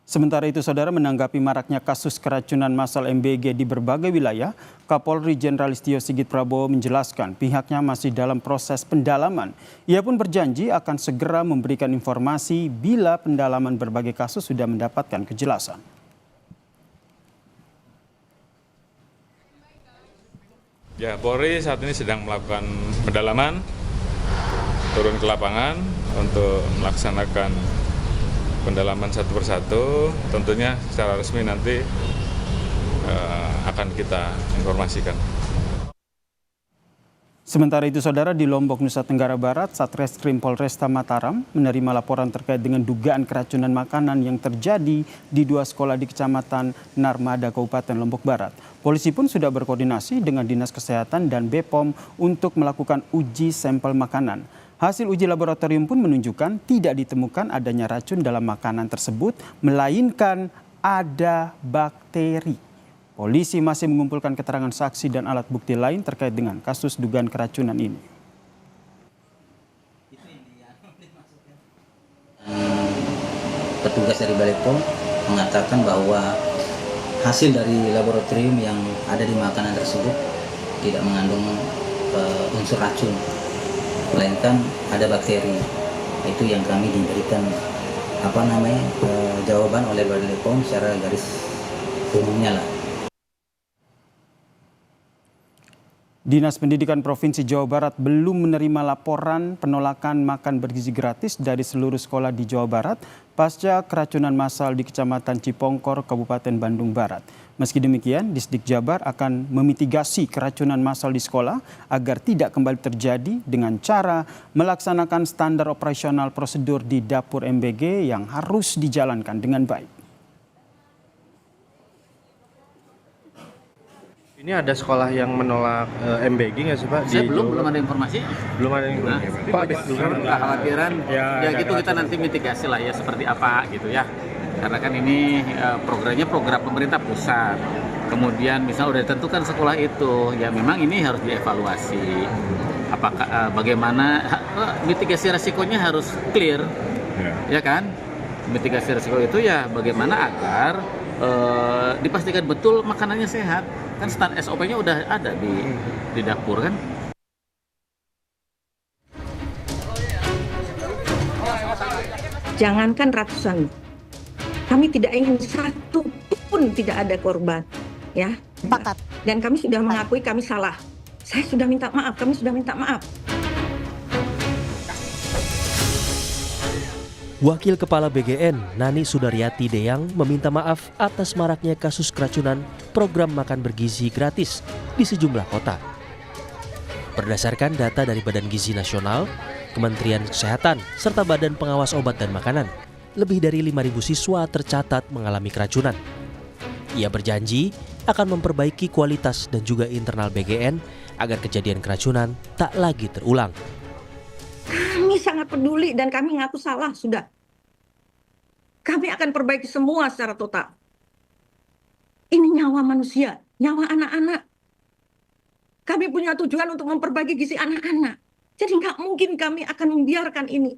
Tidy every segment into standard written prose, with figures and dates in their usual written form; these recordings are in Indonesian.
Sementara itu, saudara, menanggapi maraknya kasus keracunan massal MBG di berbagai wilayah, Kapolri Jenderal Listio Sigit Prabowo menjelaskan pihaknya masih dalam proses pendalaman. Ia pun berjanji akan segera memberikan informasi bila pendalaman berbagai kasus sudah mendapatkan kejelasan. Ya, Polri saat ini sedang melakukan pendalaman, turun ke lapangan untuk melaksanakan pendalaman satu persatu. Tentunya secara resmi nanti akan kita informasikan. Sementara itu, saudara, di Lombok, Nusa Tenggara Barat, Satreskrim Polresta Mataram menerima laporan terkait dengan dugaan keracunan makanan yang terjadi di 2 sekolah di Kecamatan Narmada, Kabupaten Lombok Barat. Polisi pun sudah berkoordinasi dengan Dinas Kesehatan dan BPOM untuk melakukan uji sampel makanan. Hasil uji laboratorium pun menunjukkan tidak ditemukan adanya racun dalam makanan tersebut, melainkan ada bakteri. Polisi masih mengumpulkan keterangan saksi dan alat bukti lain terkait dengan kasus dugaan keracunan ini. Petugas dari Balai POM mengatakan bahwa hasil dari laboratorium yang ada di makanan tersebut tidak mengandung unsur racun, melainkan ada bakteri. Itu yang kami diberikan jawaban oleh Balai POM secara garis umumnya lah. Dinas Pendidikan Provinsi Jawa Barat belum menerima laporan penolakan makan bergizi gratis dari seluruh sekolah di Jawa Barat pasca keracunan massal di Kecamatan Cipongkor, Kabupaten Bandung Barat. Meski demikian, Disdik Jabar akan memitigasi keracunan massal di sekolah agar tidak kembali terjadi dengan cara melaksanakan standar operasional prosedur di dapur MBG yang harus dijalankan dengan baik. Ini ada sekolah yang menolak MBG nggak sih, Pak? Saya belum ada informasi. Belum ada informasi. Pak, kekhawatiran ya gitu kita nanti mitigasi lah ya seperti apa gitu ya. Karena kan ini programnya program pemerintah pusat. Kemudian misal udah ditentukan sekolah itu, ya memang ini harus dievaluasi. Apakah bagaimana mitigasi resikonya harus clear, ya kan? Mitigasi resiko itu ya bagaimana agar dipastikan betul makanannya sehat. Kan stand SOP-nya udah ada di dapur kan. Jangankan ratusan, kami tidak ingin satu pun tidak ada korban, ya. Sepakat. Dan kami sudah mengakui kami salah. Saya sudah minta maaf, kami sudah minta maaf. Wakil Kepala BGN, Nani Sudaryati Deyang, meminta maaf atas maraknya kasus keracunan program makan bergizi gratis di sejumlah kota. Berdasarkan data dari Badan Gizi Nasional, Kementerian Kesehatan, serta Badan Pengawas Obat dan Makanan, lebih dari 5.000 siswa tercatat mengalami keracunan. Ia berjanji akan memperbaiki kualitas dan juga internal BGN agar kejadian keracunan tak lagi terulang. Kami sangat peduli dan kami ngaku salah sudah. Kami akan perbaiki semua secara total. Ini nyawa manusia, nyawa anak-anak. Kami punya tujuan untuk memperbaiki gizi anak-anak. Jadi nggak mungkin kami akan membiarkan ini.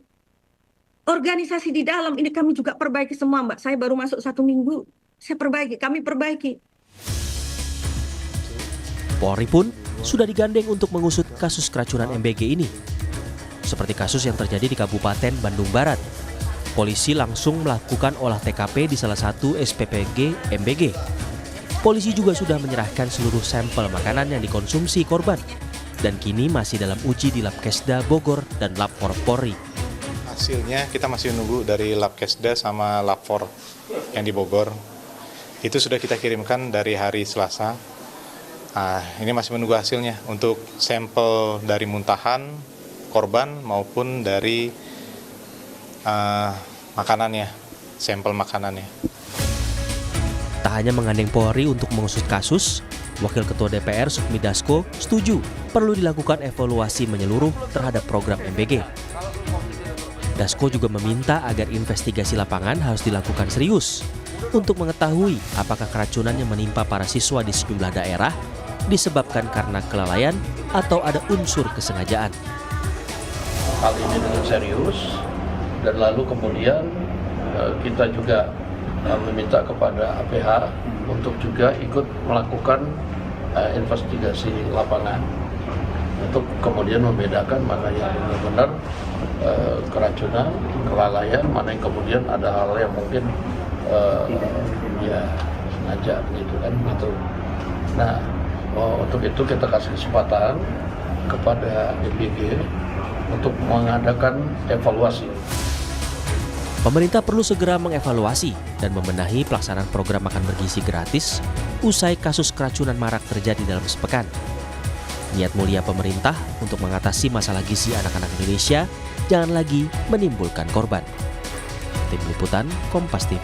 Organisasi di dalam ini kami juga perbaiki semua, Mbak. Saya baru masuk 1 minggu. Saya perbaiki, kami perbaiki. Polri pun sudah digandeng untuk mengusut kasus keracunan MBG ini. Seperti kasus yang terjadi di Kabupaten Bandung Barat. Polisi langsung melakukan olah TKP di salah satu SPPG MBG. Polisi juga sudah menyerahkan seluruh sampel makanan yang dikonsumsi korban. Dan kini masih dalam uji di Labkesda Bogor dan Labfor Polri. Hasilnya kita masih menunggu dari Labkesda sama Labfor yang di Bogor. Itu sudah kita kirimkan dari hari Selasa. Ini masih menunggu hasilnya untuk sampel dari muntahan korban maupun dari makanannya, sampel makanannya. Tak hanya menggandeng Polri untuk mengusut kasus, Wakil Ketua DPR Sukmi Dasko setuju perlu dilakukan evaluasi menyeluruh terhadap program MBG. Dasko juga meminta agar investigasi lapangan harus dilakukan serius untuk mengetahui apakah keracunan yang menimpa para siswa di sejumlah daerah disebabkan karena kelalaian atau ada unsur kesengajaan. Hal ini dengan serius dan lalu kemudian kita juga meminta kepada APH untuk juga ikut melakukan investigasi lapangan untuk kemudian membedakan mana yang benar-benar keracunan, kelalaian, mana yang kemudian ada hal yang mungkin ya sengaja gitu kan gitu. Nah, untuk itu kita kasih kesempatan kepada MBG untuk mengadakan evaluasi. Pemerintah perlu segera mengevaluasi dan membenahi pelaksanaan program makan bergizi gratis usai kasus keracunan marak terjadi dalam sepekan. Niat mulia pemerintah untuk mengatasi masalah gizi anak-anak Indonesia jangan lagi menimbulkan korban. Tim Liputan Kompas TV.